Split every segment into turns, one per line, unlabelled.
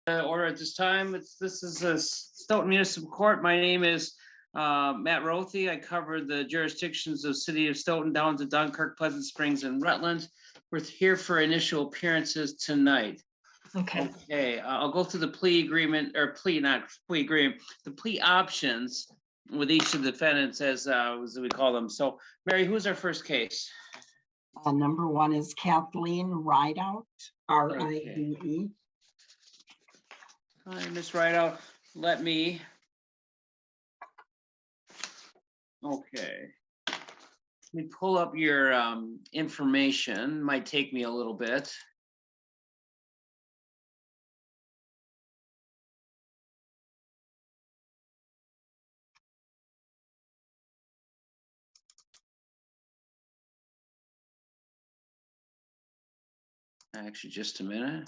Order at this time. This is a Stoughton Municipal Court. My name is Matt Rothy. I cover the jurisdictions of City of Stoughton down to Dunkirk, Pleasant Springs, and Rutland. We're here for initial appearances tonight.
Okay.
Okay, I'll go through the plea agreement or not plea agreement, the plea options with each of the defendants as we call them. So, Mary, who's our first case?
Number one is Kathleen Rideout, R-I-D-E.
All right, Ms. Rideout, let me. Okay. Let me pull up your information. Might take me a little bit. Actually, just a minute.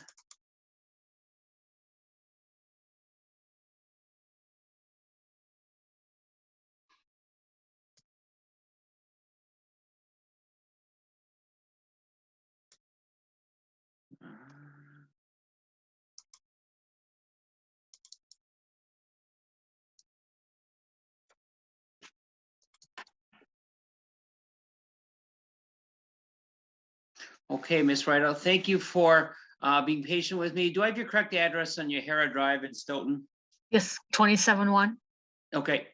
Okay, Ms. Rideout, thank you for being patient with me. Do I have your correct address on your Hera Drive in Stoughton?
Yes, 27-1.
Okay.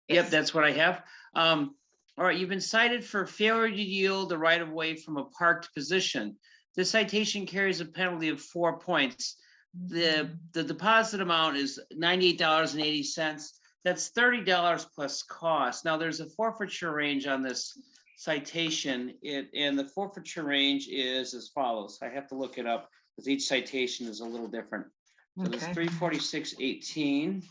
Yes.
Yep, that's what I have. All right, you've been cited for failure to yield the right of way from a parked position. This citation carries a penalty of 4 points. The deposit amount is $98.80. That's $30 plus cost. Now there's a forfeiture range on this citation. And the forfeiture range is as follows. I have to look it up because each citation is a little different. So there's 346.18.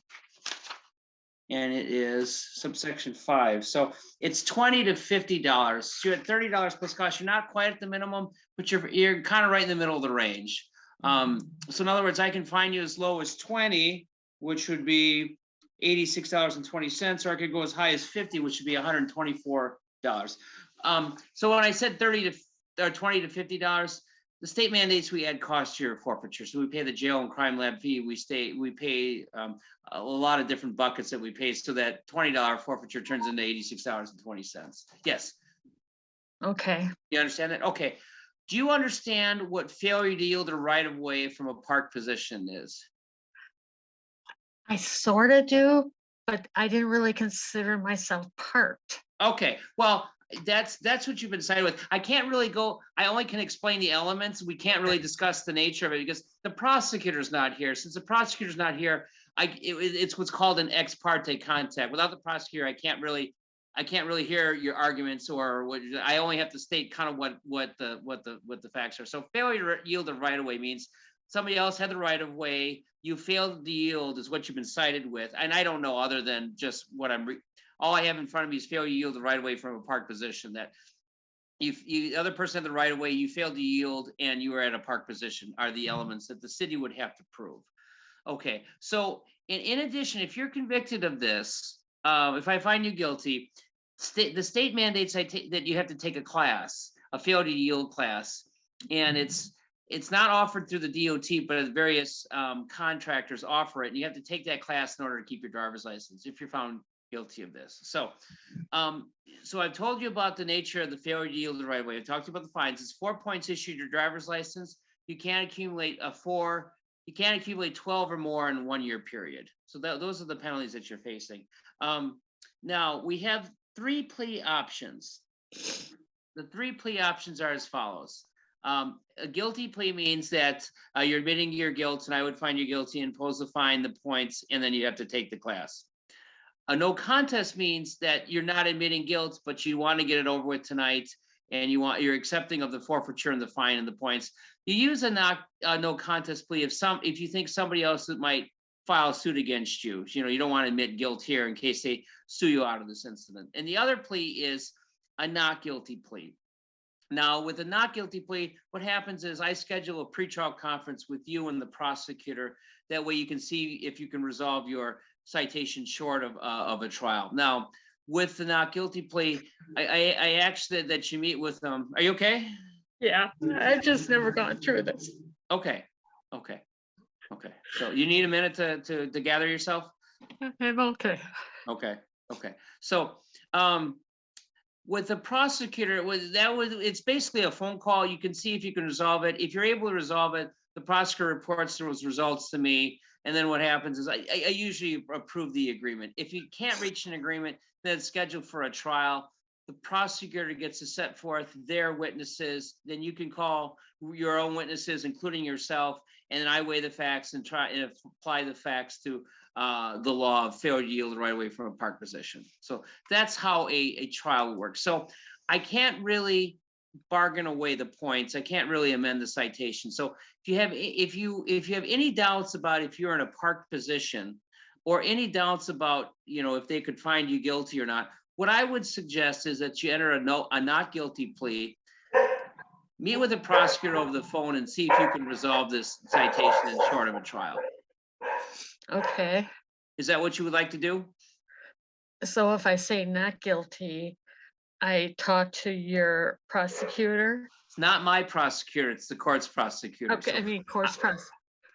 And it is subsection 5. So it's $20 to $50. So you're at $30 plus cost. You're not quite at the minimum, but you're kind of right in the middle of the range. So in other words, I can find you as low as 20, which would be $86.20, or I could go as high as 50, which would be $124. So when I said 30 to or 20 to $50, the state mandates we add cost to your forfeiture. So we pay the jail and crime lab fee. We pay a lot of different buckets that we pay, so that $20 forfeiture turns into $86.20. Yes.
Okay.
You understand that? Okay. Do you understand what failure to yield a right of way from a park position is?
I sort of do, but I didn't really consider myself parked.
Okay. Well, that's what you've been cited with. I can't really go, I only can explain the elements. We can't really discuss the nature of it because the prosecutor's not here. Since the prosecutor's not here, it's what's called an ex parte contact. Without the prosecutor, I can't really hear your arguments, or what. I only have to state kind of what the facts are. So failure to yield the right of way means somebody else had the right of way. You failed to yield is what you've been cited with, and I don't know other than just what all I have in front of me is failure to yield the right of way from a park position. That the other person had the right of way, you failed to yield, and you were at a park position are the elements that the city would have to prove. Okay, so in addition, if you're convicted of this, if I find you guilty, the state mandates that you have to take a class, a failure to yield class, and it's not offered through the DOT, but various contractors offer it, and you have to take that class in order to keep your driver's license if you're found guilty of this. So, so I've told you about the nature of the failure to yield the right of way. I've talked to you about the fines. It's 4 points issued your driver's license. You can't accumulate 12 or more in 1 year period. So those are the penalties that you're facing. Now we have 3 plea options. The 3 plea options are as follows. A guilty plea means that you're admitting your guilt, and I would find you guilty, impose the fine, the points, and then you have to take the class. A no contest means that you're not admitting guilt, but you want to get it over with tonight, and you're accepting of the forfeiture and the fine and the points. You use a no contest plea if you think somebody else that might file a suit against you. You don't want to admit guilt here in case they sue you out of this incident. And the other plea is a not guilty plea. Now, with a not guilty plea, what happens is I schedule a pretrial conference with you and the prosecutor. That way you can see if you can resolve your citation short of a trial. Now, with the not guilty plea, I asked that you meet with them. Are you okay?
Yeah, I've just never gone through this.
Okay. Okay, so you need a minute to gather yourself?
I'm okay.
Okay, okay. So, with the prosecutor, it's basically a phone call. You can see if you can resolve it. If you're able to resolve it, the prosecutor reports those results to me. And then what happens is I usually approve the agreement. If you can't reach an agreement, then it's scheduled for a trial. The prosecutor gets to set forth their witnesses. Then you can call your own witnesses, including yourself, and then I weigh the facts and try and apply the facts to the law of failure to yield right away from a park position. So that's how a trial works. So I can't really bargain away the points. I can't really amend the citation. So if you have any doubts about if you're in a parked position, or any doubts about, if they could find you guilty or not, what I would suggest is that you enter a not guilty plea, meet with the prosecutor over the phone, and see if you can resolve this citation in short of a trial.
Okay.
Is that what you would like to do?
So if I say not guilty, I talk to your prosecutor?
It's not my prosecutor, it's the court's prosecutor.
Okay,
So,
I mean, course press.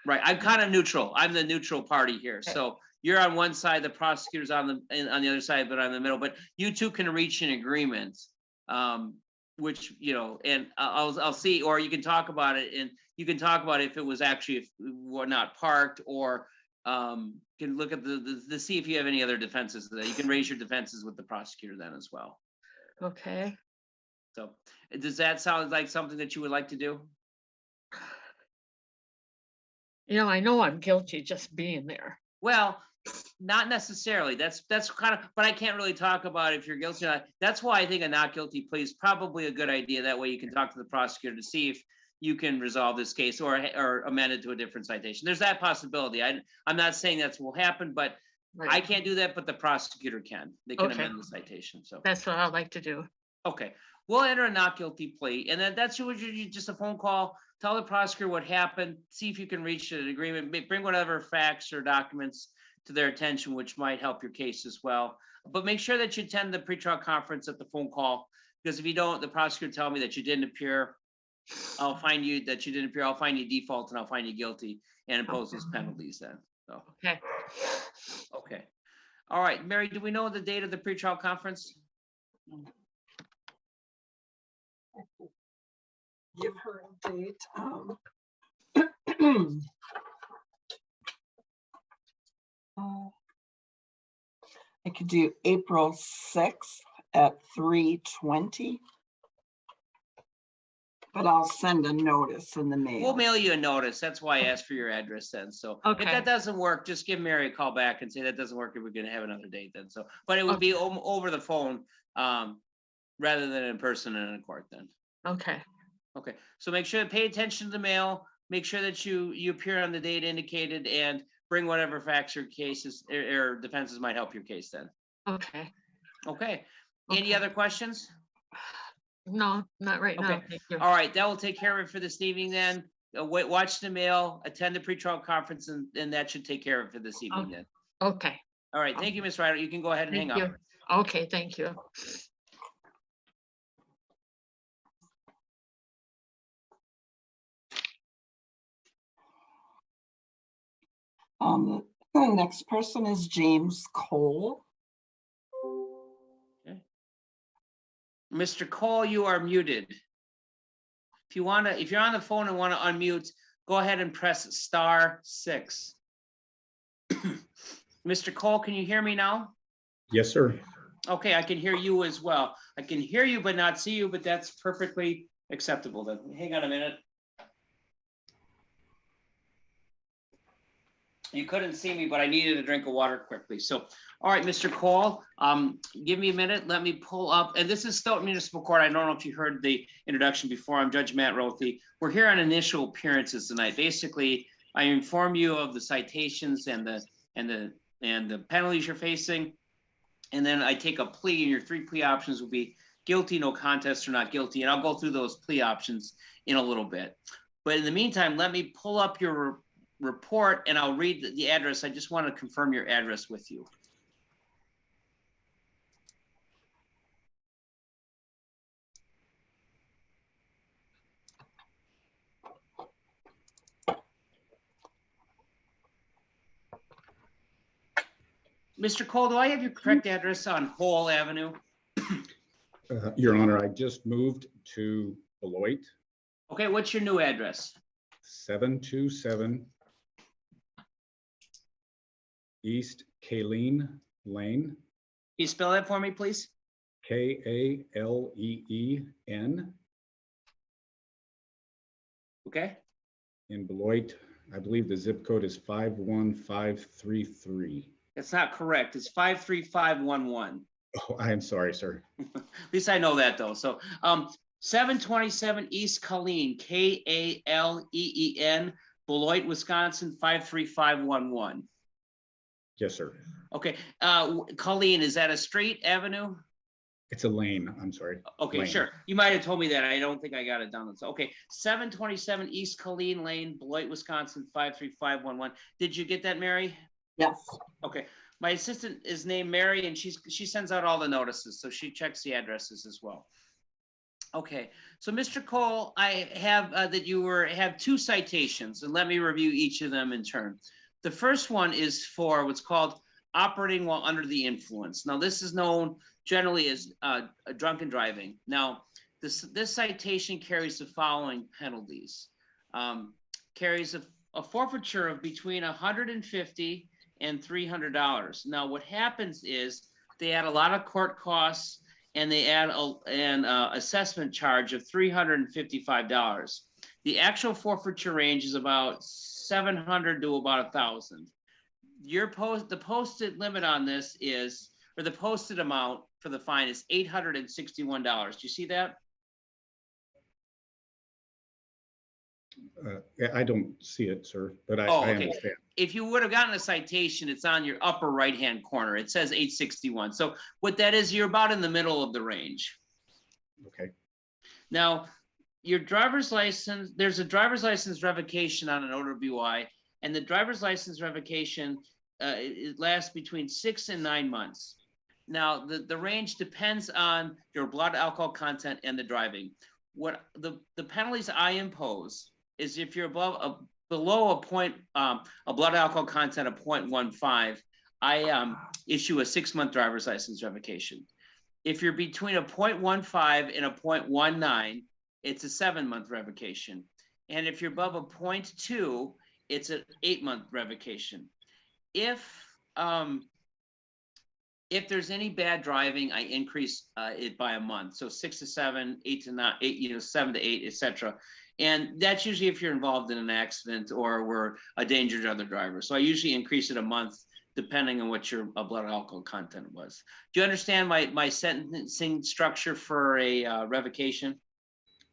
right, I'm kind of neutral. I'm the neutral party here.
Okay.
So you're on one side, the prosecutor's on the other side, but I'm in the middle. But you two can reach an agreement, which, and I'll see, or you can talk about it, and you can talk about if it was actually, if we're not parked, or can look at the see if you have any other defenses that you can raise your defenses with the prosecutor then as well.
Okay.
So does that sound like something that you would like to do?
I know I'm guilty just being there.
Well, not necessarily. That's kind of, but I can't really talk about if you're guilty or not. That's why I think a not guilty plea is probably a good idea. That way you can talk to the prosecutor to see if you can resolve this case or amend it to a different citation. There's that possibility. I'm not saying that's will happen, but I
Right.
can't do that, but the prosecutor can. They can
Okay.
amend the citation. So
That's what I'd like to do.
okay, we'll enter a not guilty plea, and then that's just a phone call. Tell the prosecutor what happened. See if you can reach an agreement. Bring whatever facts or documents to their attention, which might help your case as well. But make sure that you attend the pretrial conference at the phone call, because if you don't, the prosecutor tell me that you didn't appear. I'll find you that you didn't appear. I'll find you default, and I'll find you guilty and impose those penalties then. So
Okay.
okay, all right, Mary. Do we know the date of the pretrial conference?
Give her a date. I could do April 6th at 3:20. But I'll send a notice in the mail.
We'll mail you a notice. That's why I asked for your address then. So if
Okay.
that doesn't work, just give Mary a call back and say that doesn't work, if we're gonna have another date then. So, but it would be over the phone, rather than in person and in court then.
Okay.
Okay, so make sure to pay attention to the mail, make sure that you appear on the date indicated, and bring whatever facts or cases or defenses might help your case then.
Okay.
Okay, any
Okay.
other questions?
No, not right now.
Okay.
Thank you.
All right, that will take care of it for this evening then. Watch the mail, attend the pretrial conference, and that should take care of it for this evening then.
Okay.
All right, thank you, Ms. Ryder. You can go ahead and hang
Thank
up.
you. Okay, thank you.
The next person is James Cole.
Okay. Mr. Cole, you are muted. If you're on the phone and want to unmute, go ahead and press *6. Mr. Cole, can you hear me now?
Yes, sir.
Okay, I can hear you as well. I can hear you but not see you, but that's perfectly acceptable then. Hang on a minute. You couldn't see me, but I needed a drink of water quickly. So, all right, Mr. Cole, give me a minute. Let me pull up. And this is Stoughton Municipal Court. I don't know if you heard the introduction before. I'm Judge Matt Rothy. We're here on initial appearances tonight. Basically, I inform you of the citations and the penalties you're facing. And then I take a plea, and your 3 plea options will be guilty, no contest, or not guilty. And I'll go through those plea options in a little bit. But in the meantime, let me pull up your report and I'll read the address. I just want to confirm your address with you. Mr. Cole, do I have your correct address on Hole Avenue?
Your Honor, I just moved to Beloit,
Okay, what's your new address?
727 East Kaleen Lane,
Can you spell that for me, please?
Kaleen
Okay,
in Beloit. I believe the zip code is 51533.
that's not correct. It's 53511.
Oh, I am sorry, sir.
At least I know that though. So 727 East Colleen, Kaleen, Beloit, Wisconsin, 53511.
Yes, sir.
Okay, Colleen, is that a street, avenue?
It's a lane. I'm sorry.
Okay,
Lane.
sure. You might have told me that. I don't think I got it down. So, okay, 727 East Colleen Lane, Beloit, Wisconsin, 53511. Did you get that, Mary?
Yes.
Okay, my assistant is named Mary and she sends out all the notices, so she checks the addresses as well. Okay, so Mr. Cole, I have that you have 2 citations, and let me review each of them in turn. The first one is for what's called operating while under the influence. Now, this is known generally as drunken driving. Now, this citation carries the following penalties. Carries a forfeiture of between $150 and $300. Now, what happens is they add a lot of court costs and they add an assessment charge of $355. The actual forfeiture range is about $700 to about $1,000. The posted limit on this is, or the posted amount for the fine is $861. Do you see that?
I don't see it, sir, but I
Okay.
understand.
If you would have gotten a citation, it's on your upper right-hand corner. It says 861. So what that is, you're about in the middle of the range.
Okay.
Now, your driver's license, there's a driver's license revocation on an odor BY, and the driver's license revocation, it lasts between 6 and 9 months. Now, the range depends on your blood alcohol content and the driving. What the penalties I impose is if you're below a blood alcohol content of 0.15, I issue a 6-month driver's license revocation. If you're between a 0.15 and a 0.19, it's a 7-month revocation. And if you're above a 0.2, it's an 8-month revocation. If there's any bad driving, I increase it by a month. So 6 to 7, 8 to 9, 8, 7 to 8, etc. And that's usually if you're involved in an accident or were a danger to other drivers. So I usually increase it a month depending on what your blood alcohol content was. Do you understand my sentencing structure for a revocation?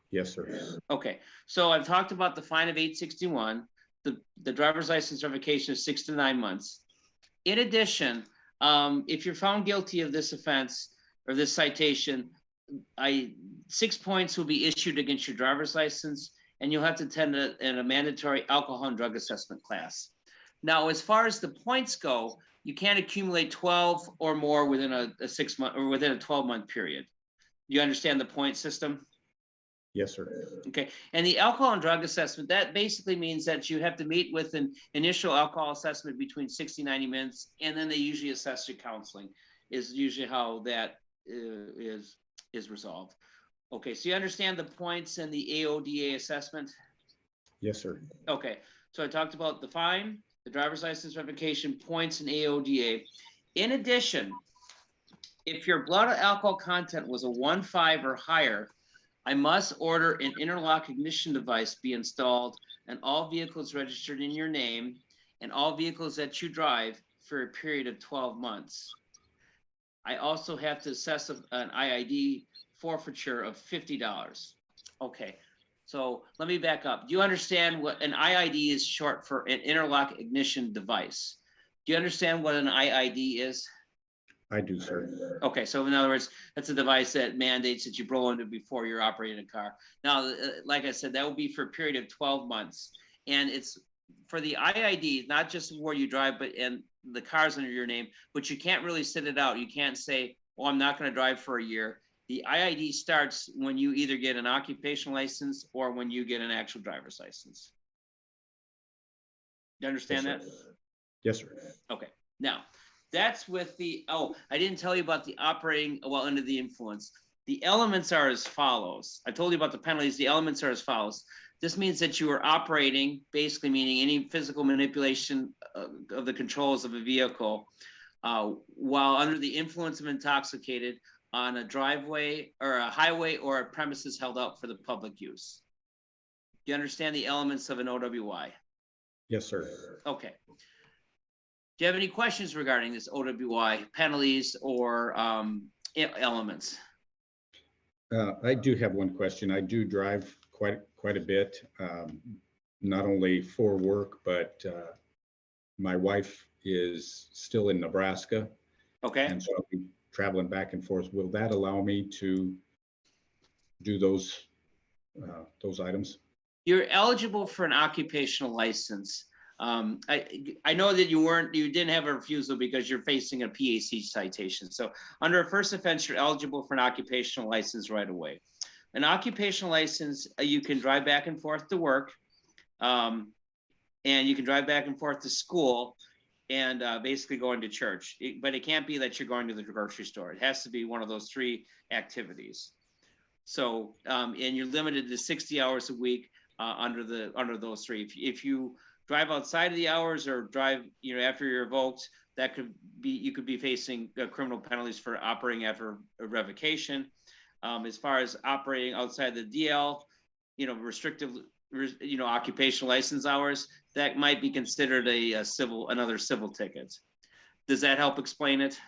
Yes, sir.
Okay, so I've talked about the fine of $861, the driver's license revocation of 6 to 9 months. In addition, if you're found guilty of this offense or this citation, 6 points will be issued against your driver's license, and you'll have to attend a mandatory alcohol and drug assessment class. Now, as far as the points go, you can't accumulate 12 or more within a 6 month or within a 12-month period. You understand the point system?
Yes, sir.
Okay, and the alcohol and drug assessment, that basically means that you have to meet with an initial alcohol assessment between 60 and 90 minutes, and then they usually assess your counseling, is usually how that is resolved. Okay, so you understand the points and the AODA assessment?
Yes, sir.
Okay, so I talked about the fine, the driver's license revocation, points, and AODA. In addition, if your blood alcohol content was a 1.5 or higher, I must order an interlock ignition device be installed on all vehicles registered in your name and all vehicles that you drive for a period of 12 months. I also have to assess an IID forfeiture of $50. Okay, so let me back up. Do you understand what an IID is short for? An interlock ignition device. Do you understand what an IID is?
I do, sir.
Okay, so in other words, that's a device that mandates that you blow into before you're operating a car. Now, like I said, that will be for a period of 12 months. And it's for the IID, not just where you drive, but and the car's under your name, but you can't really sit it out. You can't say, well, I'm not going to drive for a year. The IID starts when you either get an occupational license or when you get an actual driver's license. You understand that?
Yes, sir.
Okay, now, That's with the, oh, I didn't tell you about the operating while under the influence. The elements are as follows. I told you about the penalties. The elements are as follows. This means that you are operating, basically meaning any physical manipulation of the controls of a vehicle while under the influence of intoxicated on a driveway or a highway or a premises held out for the public use. Do you understand the elements of an OWI?
Yes, sir.
Okay. Do you have any questions regarding this OWI penalties or elements?
I do have one question. I do drive quite a bit, not only for work, but my wife is still in Nebraska.
Okay.
And so I'll be traveling back and forth. Will that allow me to do those items?
You're eligible for an occupational license. I know that you didn't have a refusal because you're facing a PAC citation. So under a first offense, you're eligible for an occupational license right away. An occupational license, you can drive back and forth to work, and you can drive back and forth to school, and basically going to church. But it can't be that you're going to the grocery store. It has to be one of those three activities. So, and you're limited to 60 hours a week under those three. If you drive outside of the hours or drive, after you're revoked, that could be, you could be facing criminal penalties for operating after a revocation. As far as operating outside the DL, restrictive, occupational license hours, that might be considered another civil ticket. Does that help explain it?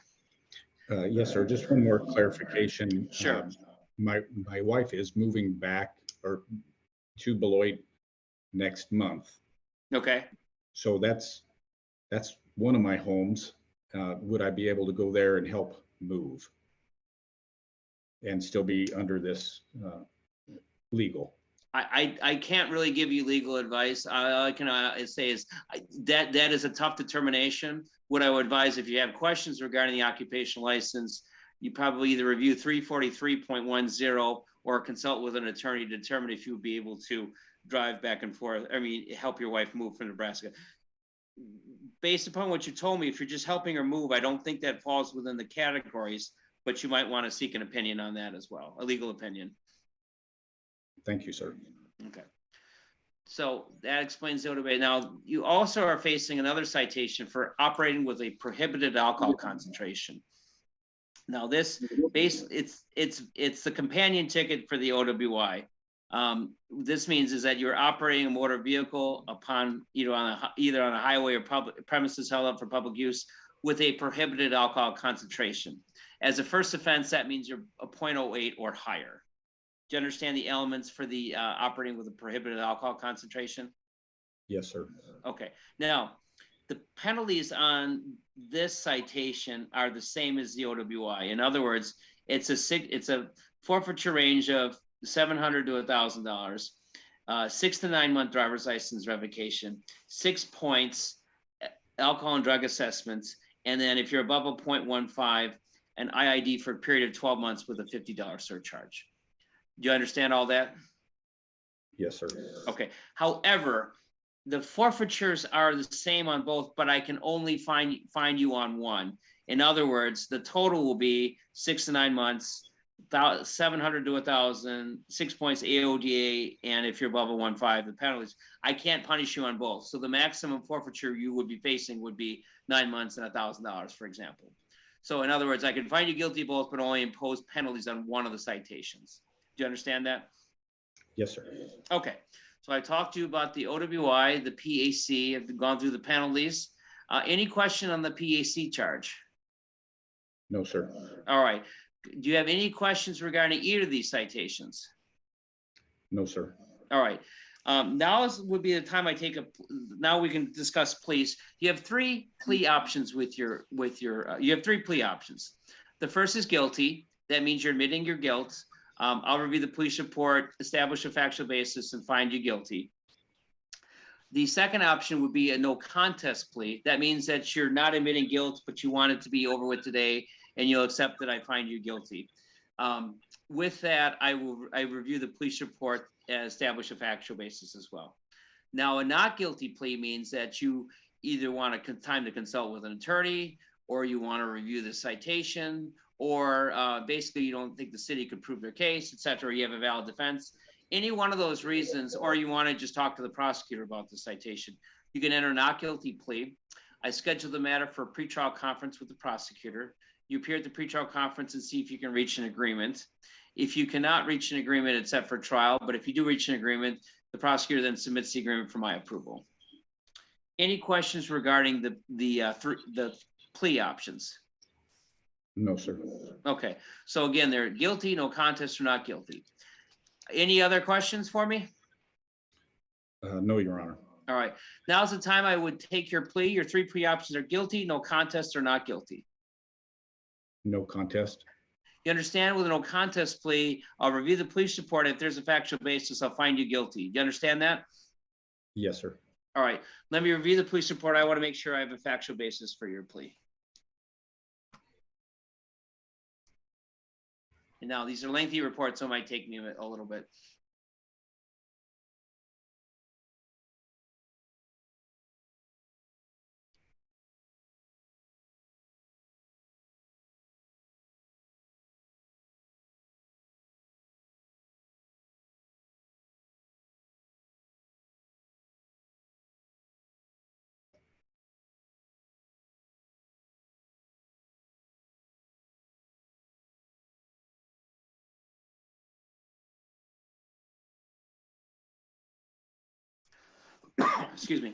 Yes, sir. Just one more clarification.
Sure.
My wife is moving back to Beloit next month.
Okay.
So that's one of my homes. Would I be able to go there and help move and still be under this legal?
I can't really give you legal advice. All I can say is that is a tough determination. What I would advise, if you have questions regarding the occupational license, you probably either review 343.10 or consult with an attorney to determine if you would be able to drive back and forth. Help your wife move from Nebraska. Based upon what you told me, if you're just helping her move, I don't think that falls within the categories, but you might want to seek an opinion on that as well, a legal opinion.
Thank you, sir.
Okay. So that explains the OWA. Now, you also are facing another citation for operating with a prohibited alcohol concentration. Now, this it's the companion ticket for the OWI. This means is that you're operating a motor vehicle upon either on a highway or public premises held up for public use with a prohibited alcohol concentration. As a first offense, that means you're a 0.08 or higher. Do you understand the elements for the operating with a prohibited alcohol concentration?
Yes, sir.
Okay. Now, the penalties on this citation are the same as the OWI. In other words, it's a forfeiture range of $700 to $1,000, 6 to 9 month driver's license revocation, 6 points, alcohol and drug assessments, and then if you're above a 0.15, an IID for a period of 12 months with a $50 surcharge. Do you understand all that?
Yes, sir.
Okay. However, the forfeitures are the same on both, but I can only find you on one. In other words, the total will be 6 to 9 months, 700 to 1,000, 6 points AODA, and if you're above a 1.5, the penalties. I can't punish you on both. So the maximum forfeiture you would be facing would be 9 months and $1,000, for example. So in other words, I can find you guilty of both, but only impose penalties on one of the citations. Do you understand that?
Yes, sir.
Okay. So I talked to you about the OWI, the PAC, I've gone through the penalties. Any question on the PAC charge?
No, sir.
All right. Do you have any questions regarding either of these citations?
No, sir.
All right. Now would be the time now we can discuss pleas. You have three plea options you have three plea options. The first is guilty. That means you're admitting your guilt. I'll review the police report, establish a factual basis, and find you guilty. The second option would be a no contest plea. That means that you're not admitting guilt, but you want it to be over with today, and you'll accept that I find you guilty. With that, I review the police report and establish a factual basis as well. Now, a not guilty plea means that you either want time to consult with an attorney, or you want to review the citation, or basically you don't think the city could prove their case, et cetera, you have a valid defense, any one of those reasons, or you want to just talk to the prosecutor about the citation, you can enter a not guilty plea. I schedule the matter for a pretrial conference with the prosecutor. You appear at the pretrial conference and see if you can reach an agreement. If you cannot reach an agreement, it's set for trial, but if you do reach an agreement, the prosecutor then submits the agreement for my approval. Any questions regarding the plea options?
No, sir.
Okay, so again, they're guilty, no contest, or not guilty. Any other questions for me?
No, Your Honor.
All right, now's the time I would take your plea. Your three plea options are guilty, no contest, or not guilty.
No contest.
You understand, with a no contest plea, I'll review the police report. If there's a factual basis, I'll find you guilty. You understand that?
Yes, sir.
All right, let me review the police report. I want to make sure I have a factual basis for your plea. And now these are lengthy reports, so it might take me a little bit. Excuse me.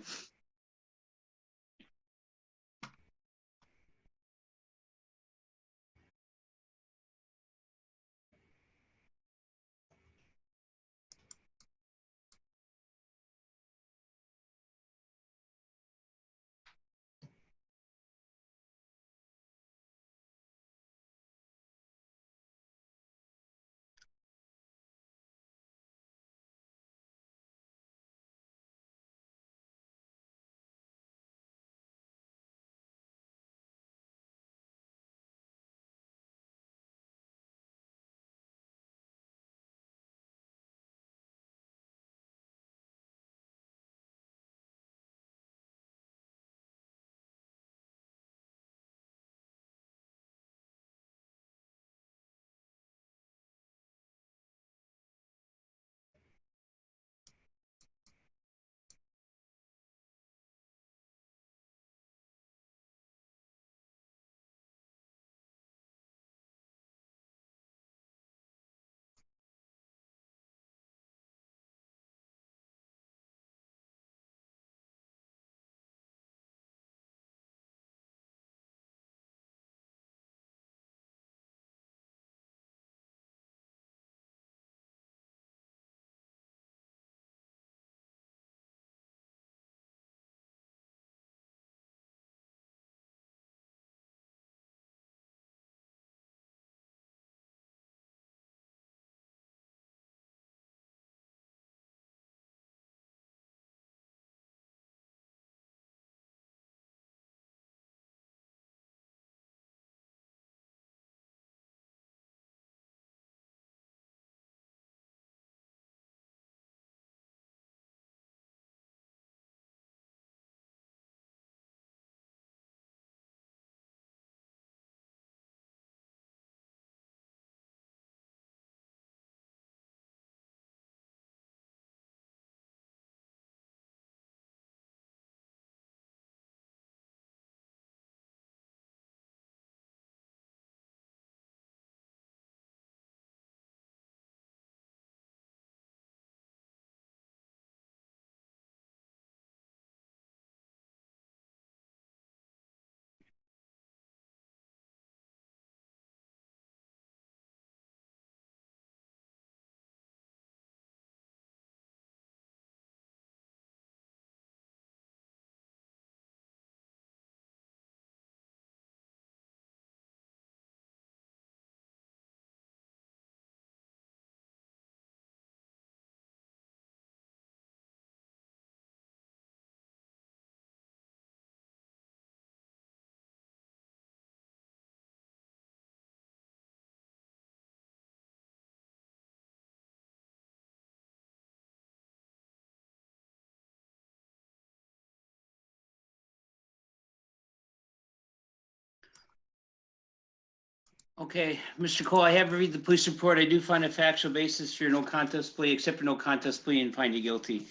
Okay, Mr. Cole, I have reviewed the police report. I do find a factual basis for your no contest plea, except for no contest plea, and find you guilty.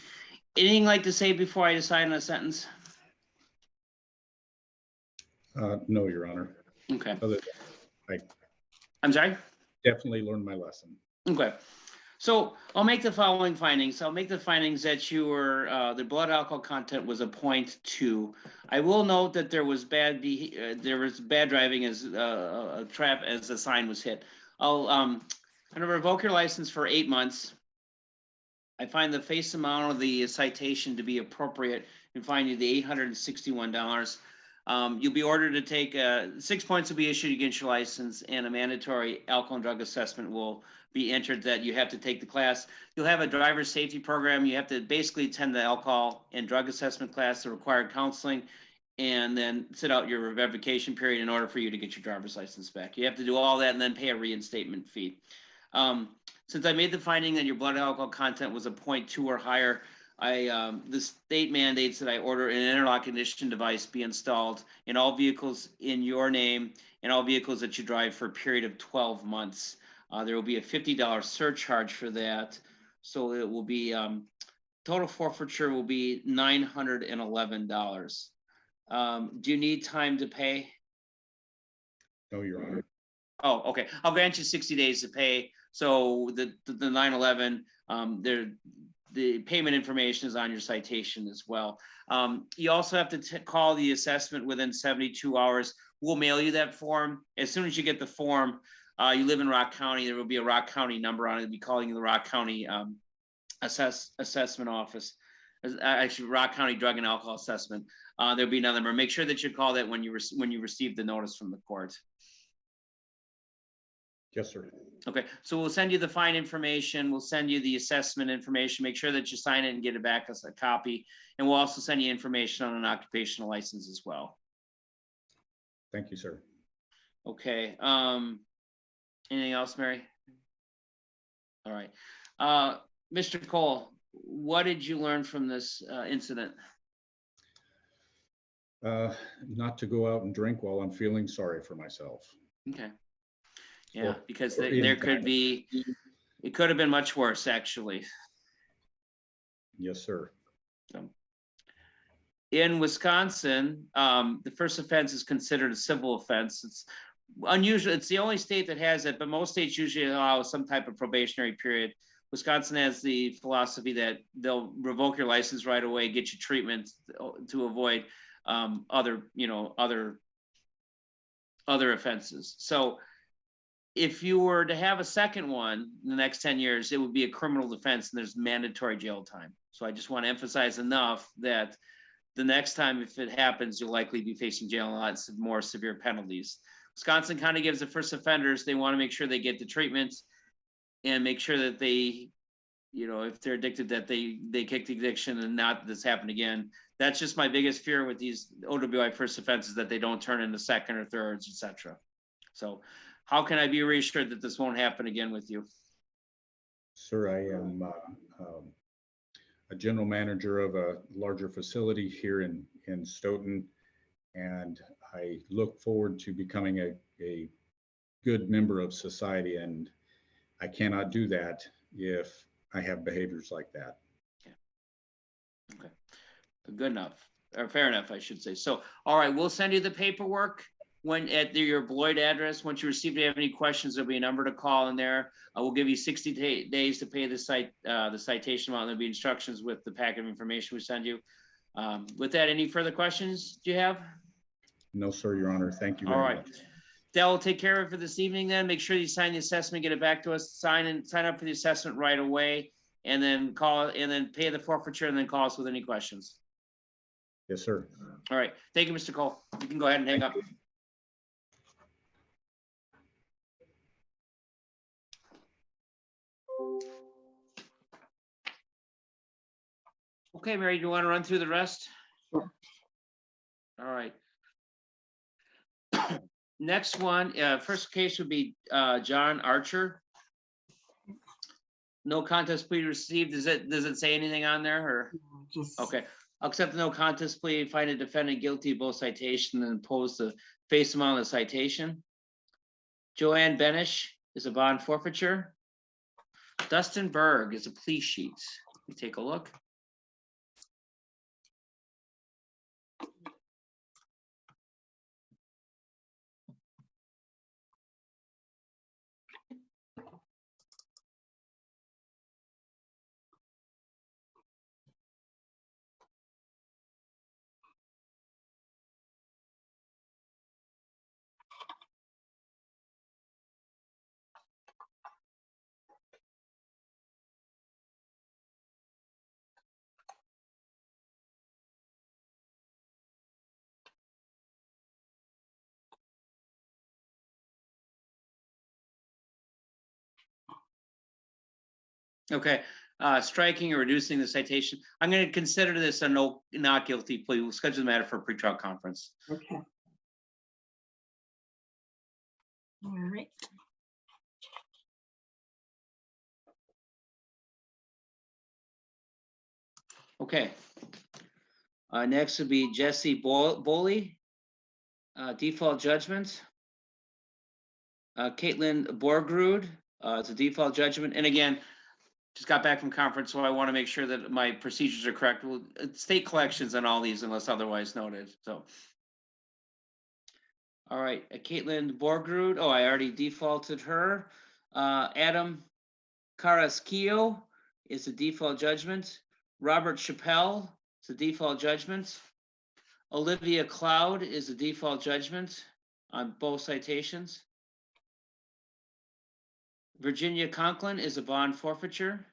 Anything like to say before I decide on a sentence?
No, Your Honor.
Okay,
Other than
I'm sorry?
definitely learned my lesson.
Okay, so I'll make the following findings. I'll make the findings that you were, the blood alcohol content was a 0.2. I will note that there was bad driving as a trap as the sign was hit. I'm gonna revoke your license for 8 months. I find the face amount of the citation to be appropriate and find you the $861. You'll be ordered to take 6 points will be issued against your license, and a mandatory alcohol and drug assessment will be entered that you have to take the class. You'll have a driver's safety program. You have to basically attend the alcohol and drug assessment class, the required counseling, and then sit out your revocation period in order for you to get your driver's license back. You have to do all that and then pay a reinstatement fee. Since I made the finding that your blood alcohol content was a 0.2 or higher, the state mandates that I order an interlock ignition device be installed in all vehicles in your name and all vehicles that you drive for a period of 12 months. There will be a $50 surcharge for that. So it will be, total forfeiture will be $911. Do you need time to pay?
No, Your Honor.
Oh, okay. I'll grant you 60 days to pay. So the 9/11, the payment information is on your citation as well. You also have to call the assessment within 72 hours. We'll mail you that form. As soon as you get the form, you live in Rock County, there will be a Rock County number on it. It'll be calling you the Rock County assessment office. Actually, Rock County Drug and Alcohol Assessment. There'll be another number. Make sure that you call that when you receive the notice from the court.
Yes, sir.
Okay, so we'll send you the fine information. We'll send you the assessment information. Make sure that you sign it and get it back as a copy. And we'll also send you information on an occupational license as well.
Thank you, sir.
Okay, anything else, Mary? All right. Mr. Cole, what did you learn from this incident?
Not to go out and drink while I'm feeling sorry for myself.
Okay. Yeah,
Or-
because
or in
there could
fact-
be, it could have been much worse, actually.
Yes, sir.
In Wisconsin, the first offense is considered a civil offense. It's unusual. It's the only state that has it, but most states usually allow some type of probationary period. Wisconsin has the philosophy that they'll revoke your license right away, get you treatment to avoid other offenses. So if you were to have a second one in the next 10 years, it would be a criminal defense and there's mandatory jail time. So I just want to emphasize enough that the next time, if it happens, you'll likely be facing jail and lots of more severe penalties. Wisconsin kind of gives the first offenders, they want to make sure they get the treatment and make sure that they, if they're addicted, that they kick the addiction and not this happen again. That's just my biggest fear with these OWI first offenses, that they don't turn into second or thirds, etc. So how can I be reassured that this won't happen again with you?
Sir, I am a general manager of a larger facility here in Stoughton, and I look forward to becoming a good member of society, and I cannot do that if I have behaviors like that.
Okay, good enough, or fair enough, I should say. So, all right, we'll send you the paperwork when at your Beloit address. Once you receive it, if you have any questions, there'll be a number to call in there. We'll give you 60 days to pay the citation amount. There'll be instructions with the packet of information we send you. With that, any further questions do you have?
No, sir, Your Honor. Thank you
All
very
right.
much.
That will take care of it for this evening then. Make sure you sign the assessment, get it back to us, sign up for the assessment right away, and then pay the forfeiture and then call us with any questions.
Yes, sir.
All right. Thank you, Mr. Cole. You can go ahead and hang up. Okay, Mary, do you want to run through the rest?
Sure.
All right. Next one, first case would be John Archer. No contest plea received. Does it say anything on there or?
Just,
Okay, I'll accept the no contest plea, find a defendant guilty of both citation and impose the face amount of the citation. Joanne Benish is a bond forfeiture. Dustin Berg is a plea sheet. Let me take a look. Okay, striking or reducing the citation. I'm going to consider this a not guilty plea. We'll schedule the matter for a pretrial conference.
Okay. All right.
Okay. Next would be Jesse Boley, default judgment. Caitlin Borgrud, it's a default judgment. And again, just got back from conference, so I want to make sure that my procedures are correct. Well, state collections on all these unless otherwise noted. So, all right, Caitlin Borgrud. Oh, I already defaulted her. Adam Carrasquillo is a default judgment. Robert Chappelle is a default judgment. Olivia Cloud is a default judgment on both citations. Virginia Conklin is a bond forfeiture.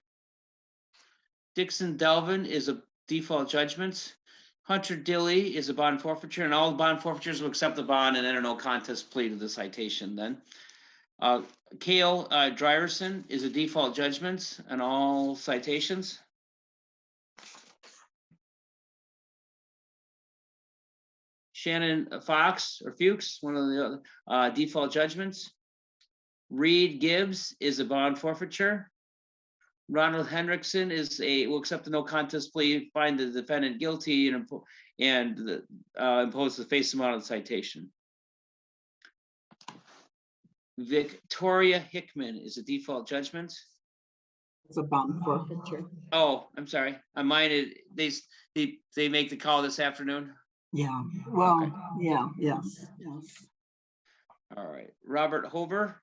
Dixon Delvin is a default judgment. Hunter Dilly is a bond forfeiture, and all bond forfeitures will accept the bond and enter no contest plea to the citation then. Cale Drierson is a default judgment on all citations. Shannon Fox or Fuchs, one of the other default judgments. Reed Gibbs is a bond forfeiture. Ronald Hendrickson will accept the no contest plea, find the defendant guilty, and impose the face amount of the citation. Victoria Hickman is a default judgment.
It's a bond forfeiture.
Oh, I'm sorry. On mine, they make the call this afternoon.
Yeah, well,
Okay.
yeah, yes, yes.
All right. Robert Hover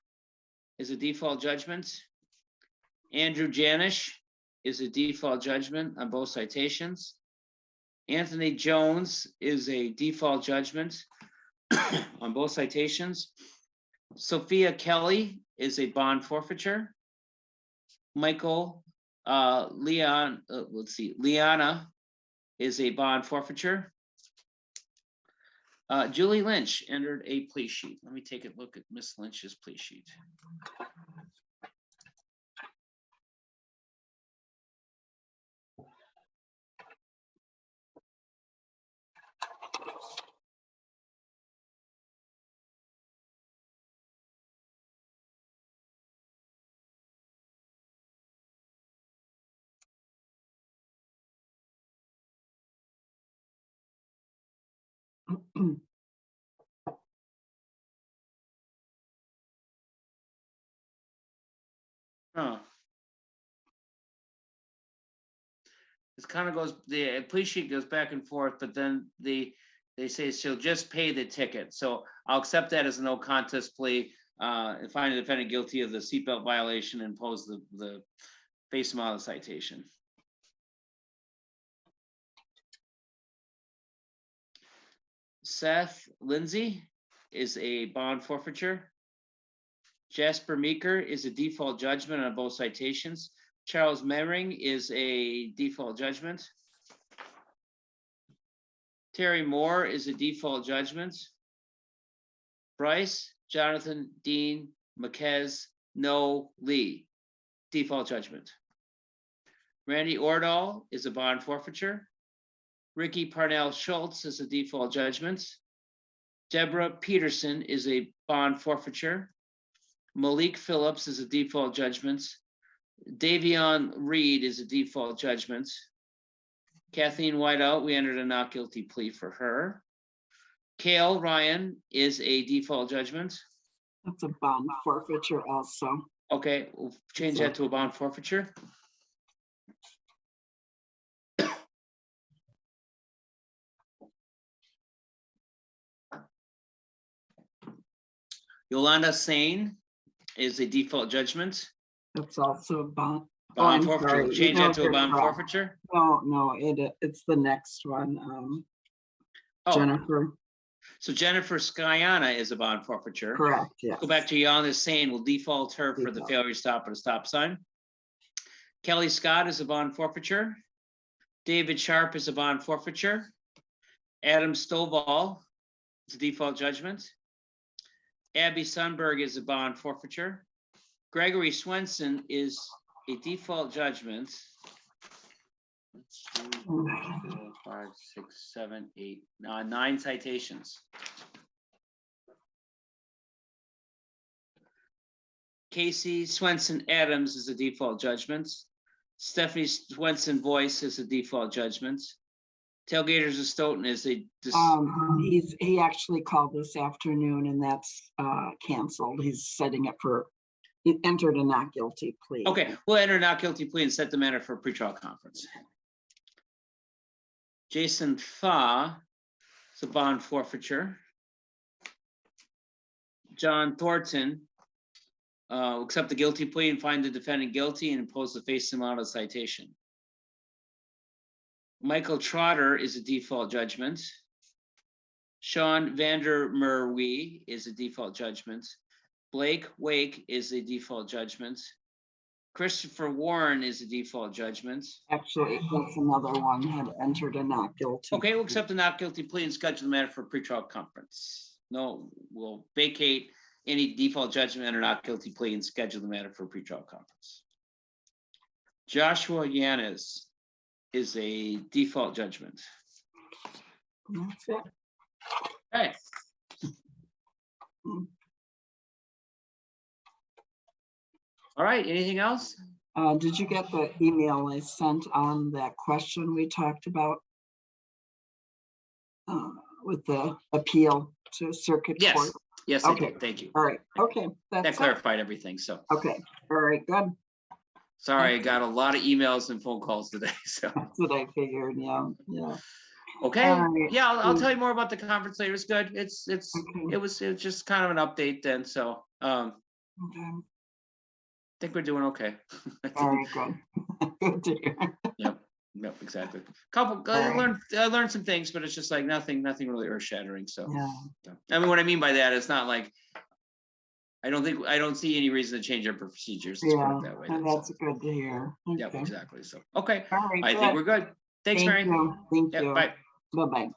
is a default judgment. Andrew Janish is a default judgment on both citations. Anthony Jones is a default judgment on both citations. Sophia Kelly is a bond forfeiture. Michael Liana is a bond forfeiture. Julie Lynch entered a plea sheet. Let me take a look at Miss Lynch's plea sheet. Huh. This kind of goes, the plea sheet goes back and forth, but then they say she'll just pay the ticket. So I'll accept that as a no contest plea and find the defendant guilty of the seatbelt violation and impose the face amount of the citation. Seth Lindsay is a bond forfeiture. Jasper Meeker is a default judgment on both citations. Charles Memmering is a default judgment. Terry Moore is a default judgment. Bryce, Jonathan, Dean, McKez, No, Lee, default judgment. Randy Ordahl is a bond forfeiture. Ricky Parnell Schultz is a default judgment. Deborah Peterson is a bond forfeiture. Malik Phillips is a default judgment. Davion Reed is a default judgment. Kathleen Whiteout, we entered a not guilty plea for her. Cale Ryan is a default judgment.
That's a bond forfeiture also.
Okay, we'll change that to a bond forfeiture. Yolanda Sane is a default judgment.
That's also a bond. Oh,
Bond
I'm
forfeiture,
sorry.
we'll change
No,
that to a
you're
bond
correct.
forfeiture.
No, it's the next one.
Oh,
Jennifer,
so Jennifer Skyana is a bond forfeiture.
correct, yes.
Go back to Yolanda Sane, we'll default her for the
Default.
failure to stop at a stop sign. Kelly Scott is a bond forfeiture. David Sharp is a bond forfeiture. Adam Stovall is a default judgment. Abby Sundberg is a bond forfeiture. Gregory Swenson is a default judgment. 1, 2, 3, 4, 5, 6, 7, 8, 9 citations. Casey Swenson Adams is a default judgment. Stephanie Swenson Boyce is a default judgment. Tailgaters of Stoughton is a
He actually called this afternoon and that's canceled. He's setting it for, he entered a not guilty plea.
okay. We'll enter a not guilty plea and set the matter for a pretrial conference. Jason Fa is a bond forfeiture. John Thornton will accept the guilty plea and find the defendant guilty and impose the face amount of citation. Michael Trotter is a default judgment. Sean Vandermerwe is a default judgment. Blake Wake is a default judgment. Christopher Warren is a default judgment.
Actually, that's another one, had entered a not guilty.
Okay, we'll accept the not guilty plea and schedule the matter for a pretrial conference. No, we'll vacate any default judgment or not guilty plea and schedule the matter for a pretrial conference. Joshua Yanis is a default judgment.
That's it.
Okay. All right, anything else?
Did you get the email I sent on that question we talked about? With the appeal to circuit
Yes,
court?
yes, I
Okay.
did, thank you.
All right, okay,
That
that's it.
clarified everything, so.
Okay, all right, good.
Sorry, I got a lot of emails and phone calls today, so.
That's what I figured, yeah.
Okay,
All right.
yeah, I'll tell you more about the conference later. It's good.
Okay.
It was just kind of an update then, so,
Okay.
think we're doing okay.
All right, good. Good to hear.
Yep, exactly. I learned some things, but it's just like nothing really earth shattering, so.
Yeah,
I mean, what I mean by that, it's not like, I don't see any reason to change our procedures. Let's put
yeah,
it that way.
and
That's
that's good to hear.
Yep,
Okay.
exactly. So, okay,
All right,
I think we're good. Thanks,
Thank
Mary.
you. Thank
Yeah,
you.
bye.
Bye-bye.